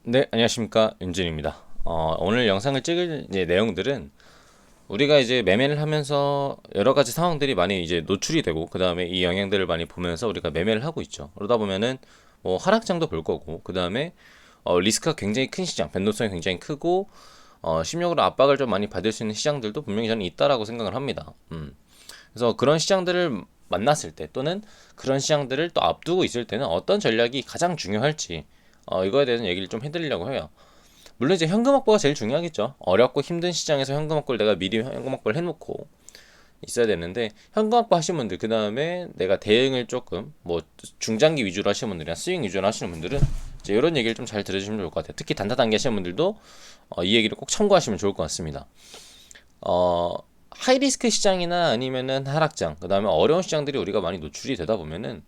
네, 안녕하십니까. 윤진입니다. 오늘 영상을 찍을 이제 내용들은 우리가 이제 매매를 하면서 여러 가지 상황들이 많이 이제 노출이 되고, 그 다음에 이 영향들을 많이 보면서 우리가 매매를 하고 있죠. 그러다 보면은 뭐 하락장도 볼 거고, 그 다음에 리스크가 굉장히 큰 시장, 변동성이 굉장히 크고, 심리적으로 압박을 좀 많이 받을 수 있는 시장들도 분명히 저는 있다라고 생각을 합니다. 그래서 그런 시장들을 만났을 때 또는 그런 시장들을 또 앞두고 있을 때는 어떤 전략이 가장 중요할지 이거에 대해서 얘기를 좀 해드리려고 해요. 물론 이제 현금 확보가 제일 중요하겠죠. 어렵고 힘든 시장에서 현금 확보를 내가 미리 현금 확보를 해놓고 있어야 되는데, 현금 확보 하시는 분들, 그 다음에 내가 대응을 조금 뭐 중장기 위주로 하시는 분들이나 스윙 위주로 하시는 분들은 이제 이런 얘기를 좀 잘 들으시면 좋을 것 같아요. 특히 단타 단기 하시는 분들도 이 얘기를 꼭 참고하시면 좋을 것 같습니다. 어, 하이리스크 시장이나 아니면은 하락장, 그 다음에 어려운 시장들이 우리가 많이 노출이 되다 보면은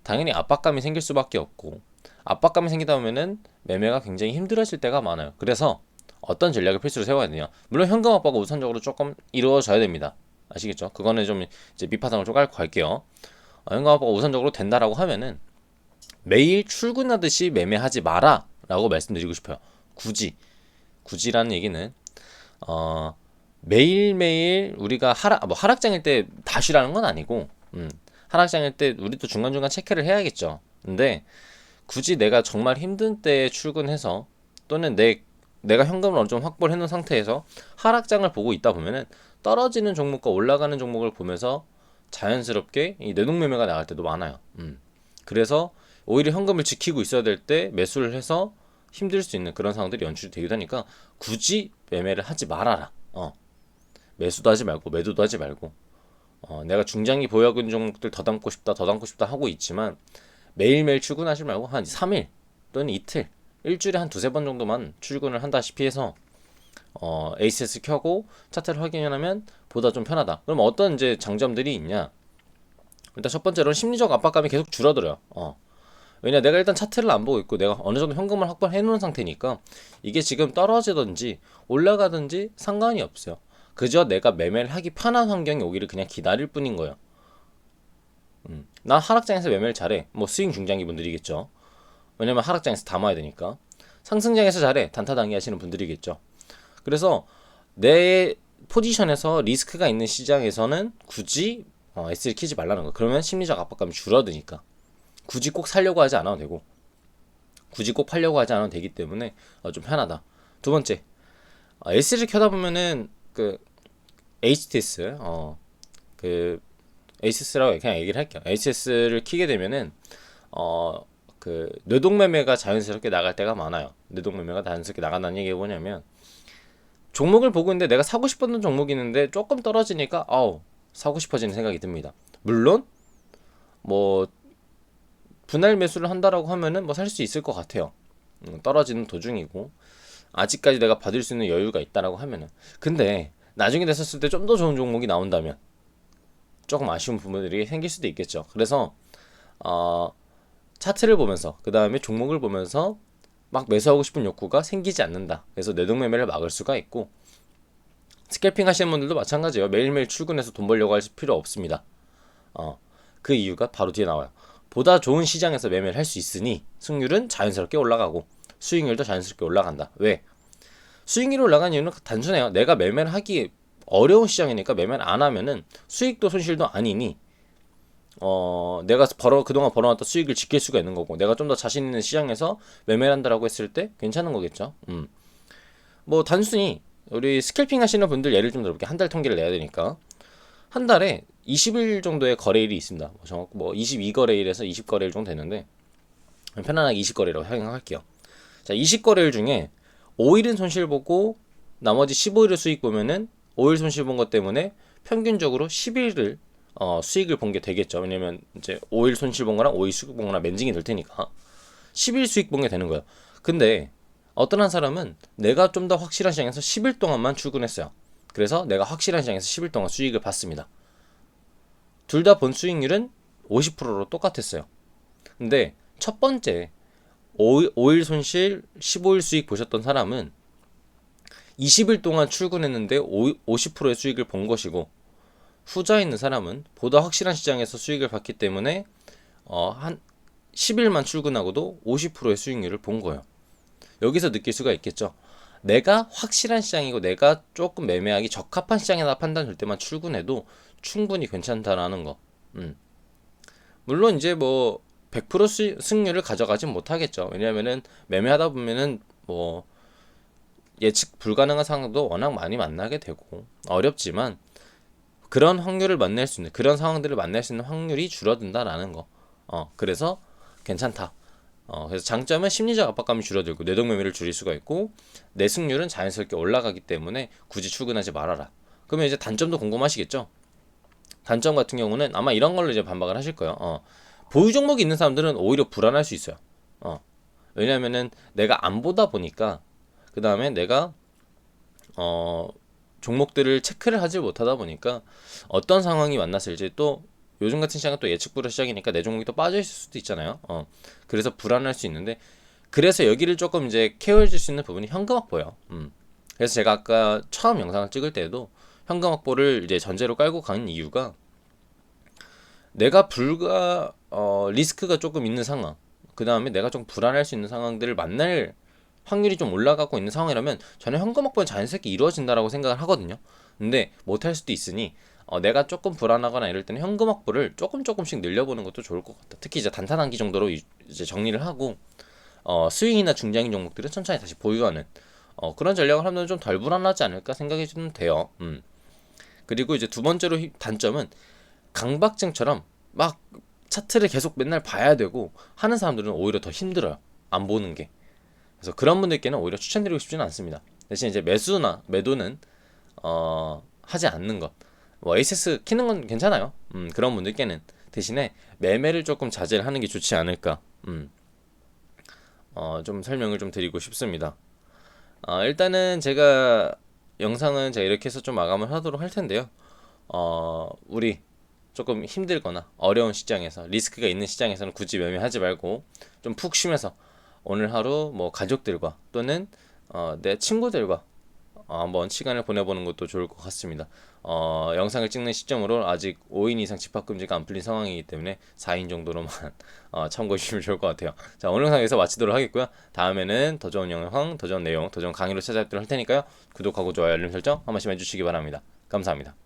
당연히 압박감이 생길 수밖에 없고, 압박감이 생기다 보면은 매매가 굉장히 힘들어질 때가 많아요. 그래서 어떤 전략을 필수로 세워야 되냐. 물론 현금 압박은 우선적으로 조금 이루어져야 됩니다. 아시겠죠? 그거는 좀 이제 밑바탕을 좀 깔고 갈게요. 현금 압박가 우선적으로 된다라고 하면은 매일 출근하듯이 매매하지 마라 라고 말씀드리고 싶어요. 굳이라는 얘기는 어, 매일매일 우리가 하락장일 때 다 쉬라는 건 아니고, 하락장일 때 우리도 중간중간 체크를 해야겠죠. 근데 굳이 내가 정말 힘든 때에 출근해서 또는 내가 현금을 어느 정도 확보를 해놓은 상태에서 하락장을 보고 있다 보면은 떨어지는 종목과 올라가는 종목을 보면서 자연스럽게 이 내동매매가 나갈 때도 많아요. 그래서 오히려 현금을 지키고 있어야 될 때 매수를 해서 힘들 수 있는 그런 상황들이 연출이 되기도 하니까 굳이 매매를 하지 말아라. 매수도 하지 말고 매도도 하지 말고, 내가 중장기 보유하고 있는 종목들 더 담고 싶다 하고 있지만 매일매일 출근하지 말고 한 3일 또는 이틀, 일주일에 한 두세 번 정도만 출근을 한다시피 해서 ACS 켜고 차트를 확인하면 보다 좀 편하다. 그럼 어떤 이제 장점들이 있냐? 일단 첫 번째로는 심리적 압박감이 계속 줄어들어요. 왜냐, 내가 일단 차트를 안 보고 있고 내가 어느 정도 현금을 확보해 놓은 상태니까 이게 지금 떨어지든지 올라가든지 상관이 없어요. 그저 내가 매매를 하기 편한 환경이 오기를 그냥 기다릴 뿐인 거예요. 난 하락장에서 매매를 잘해. 뭐 스윙 중장기 분들이겠죠. 왜냐면 하락장에서 담아야 되니까. 상승장에서 잘해. 단타 당기 하시는 분들이겠죠. 그래서 내 포지션에서 리스크가 있는 시장에서는 굳이 S를 키지 말라는 거. 그러면 심리적 압박감이 줄어드니까. 굳이 꼭 살려고 하지 않아도 되고, 굳이 꼭 팔려고 하지 않아도 되기 때문에 좀 편하다. 두 번째, S를 켜다 보면은 그 HTS, 그 HS라고 그냥 얘기를 할게요. HS를 키게 되면은 그 뇌동매매가 자연스럽게 나갈 때가 많아요. 뇌동매매가 자연스럽게 나간다는 얘기가 뭐냐면, 종목을 보고 있는데 내가 사고 싶었던 종목이 있는데 조금 떨어지니까 사고 싶어지는 생각이 듭니다. 물론 뭐 분할 매수를 한다라고 하면은 뭐 살 수 있을 것 같아요. 떨어지는 도중이고 아직까지 내가 받을 수 있는 여유가 있다라고 하면은. 근데 나중에 됐었을 때 좀 더 좋은 종목이 나온다면 조금 아쉬운 부분들이 생길 수도 있겠죠. 그래서 어, 차트를 보면서, 그 다음에 종목을 보면서 막 매수하고 싶은 욕구가 생기지 않는다. 그래서 내동매매를 막을 수가 있고, 스캘핑 하시는 분들도 마찬가지예요. 매일매일 출근해서 돈 벌려고 할 필요 없습니다. 그 이유가 바로 뒤에 나와요. 보다 좋은 시장에서 매매를 할 수 있으니 승률은 자연스럽게 올라가고 수익률도 자연스럽게 올라간다. 왜? 수익률이 올라간 이유는 단순해요. 내가 매매를 하기 어려운 시장이니까 매매를 안 하면은 수익도 손실도 아니니 내가 그동안 벌어놨던 수익을 지킬 수가 있는 거고, 내가 좀 더 자신 있는 시장에서 매매를 한다라고 했을 때 괜찮은 거겠죠. 뭐 단순히 우리 스캘핑 하시는 분들 예를 좀 들어볼게요. 한 달 통계를 내야 되니까 한 달에 20일 정도의 거래일이 있습니다. 뭐 22거래일에서 20거래일 정도 되는데 편안하게 20거래라고 생각할게요. 자, 20거래일 중에 5일은 손실 보고 나머지 15일을 수익 보면은 5일 손실 본 것 때문에 평균적으로 10일을 수익을 본 게 되겠죠. 왜냐면 이제 5일 손실 본 거랑 5일 수익 본 거랑 맨징이 될 테니까 10일 수익 본 게 되는 거예요. 근데 어떤 한 사람은 내가 좀 더 확실한 시장에서 10일 동안만 출근했어요. 그래서 내가 확실한 시장에서 10일 동안 수익을 봤습니다. 둘 다 본 수익률은 50%로 똑같았어요. 근데 첫 번째 5일 손실 15일 수익 보셨던 사람은 20일 동안 출근했는데 50%의 수익을 본 것이고, 후자 있는 사람은 보다 확실한 시장에서 수익을 봤기 때문에 한 10일만 출근하고도 50%의 수익률을 본 거예요. 여기서 느낄 수가 있겠죠. 내가 확실한 시장이고 내가 조금 매매하기 적합한 시장이다 판단될 때만 출근해도 충분히 괜찮다라는 거. 물론 이제 뭐 100% 승률을 가져가진 못하겠죠. 왜냐면은 매매하다 보면은 뭐 예측 불가능한 상황도 워낙 많이 만나게 되고 어렵지만 그런 확률을 만날 수 있는 그런 상황들을 만날 수 있는 확률이 줄어든다라는 거. 그래서 괜찮다. 그래서 장점은 심리적 압박감이 줄어들고 내동 매매를 줄일 수가 있고 내 승률은 자연스럽게 올라가기 때문에 굳이 출근하지 말아라. 그러면 이제 단점도 궁금하시겠죠? 단점 같은 경우는 아마 이런 걸로 이제 반박을 하실 거예요. 보유 종목이 있는 사람들은 오히려 불안할 수 있어요. 왜냐면은 내가 안 보다 보니까 그 다음에 내가 종목들을 체크를 하지 못하다 보니까 어떤 상황이 만났을지 또 요즘 같은 시장은 또 예측 불허 시장이니까 내 종목이 또 빠져 있을 수도 있잖아요. 그래서 불안할 수 있는데 그래서 여기를 조금 이제 케어해 줄 수 있는 부분이 현금 확보예요. 그래서 제가 아까 처음 영상을 찍을 때도 현금 확보를 이제 전제로 깔고 간 이유가 내가 리스크가 조금 있는 상황, 그 다음에 내가 좀 불안할 수 있는 상황들을 만날 확률이 좀 올라가고 있는 상황이라면 저는 현금 확보는 자연스럽게 이루어진다라고 생각을 하거든요. 근데 못할 수도 있으니 내가 조금 불안하거나 이럴 때는 현금 확보를 조금씩 늘려보는 것도 좋을 것 같다. 특히 이제 단타 단기 정도로 이제 정리를 하고 스윙이나 중장기 종목들은 천천히 다시 보유하는 그런 전략을 하면 좀 덜 불안하지 않을까 생각이 좀 돼요. 그리고 이제 두 번째로 단점은 강박증처럼 막 차트를 계속 맨날 봐야 되고 하는 사람들은 오히려 더 힘들어요. 안 보는 게. 그래서 그런 분들께는 오히려 추천드리고 싶지는 않습니다. 대신 이제 매수나 매도는 하지 않는 것. 뭐 에이세스 키는 건 괜찮아요. 그런 분들께는 대신에 매매를 조금 자제를 하는 게 좋지 않을까. 좀 설명을 좀 드리고 싶습니다. 일단은 제가 영상은 제가 이렇게 해서 좀 마감을 하도록 할 텐데요. 우리 조금 힘들거나 어려운 시장에서 리스크가 있는 시장에서는 굳이 매매하지 말고 좀 푹 쉬면서 오늘 하루 뭐 가족들과 또는 내 친구들과 한번 시간을 보내보는 것도 좋을 것 같습니다. 영상을 찍는 시점으로 아직 5인 이상 집합금지가 안 풀린 상황이기 때문에 4인 정도로만 참고해 주시면 좋을 것 같아요. 자, 오늘 영상 여기서 마치도록 하겠고요. 다음에는 더 좋은 영상, 더 좋은 내용, 더 좋은 강의로 찾아뵙도록 할 테니까요. 구독하고 좋아요, 알림 설정 한 번씩 해주시기 바랍니다. 감사합니다.